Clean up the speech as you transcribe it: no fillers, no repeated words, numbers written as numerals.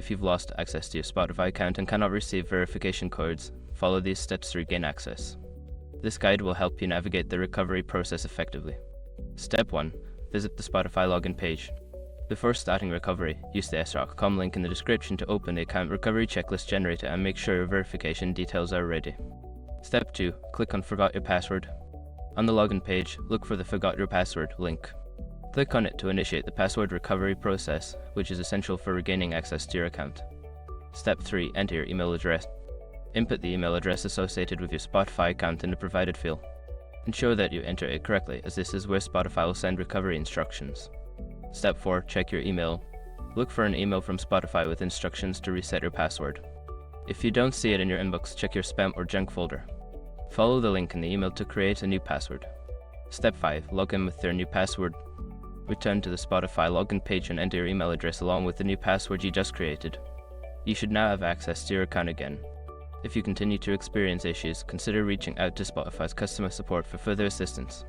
If you've lost access to your Spotify account and cannot receive verification codes, follow these steps to regain access. This guide will help you navigate the recovery process effectively. Step 1. Visit the Spotify login page. Before starting recovery, use the srock.com link in the description to open the account recovery checklist generator and make sure your verification details are ready. Step 2. Click on Forgot Your Password. On the login page, look for the Forgot Your Password link. Click on it to initiate the password recovery process, which is essential for regaining access to your account. Step 3. Enter your email address. Input the email address associated with your Spotify account in the provided field. Ensure that you enter it correctly, as this is where Spotify will send recovery instructions. Step 4. Check your email. Look for an email from Spotify with instructions to reset your password. If you don't see it in your inbox, check your spam or junk folder. Follow the link in the email to create a new password. Step 5. Log in with your new password. Return to the Spotify login page and enter your email address along with the new password you just created. You should now have access to your account again. If you continue to experience issues, consider reaching out to Spotify's customer support for further assistance.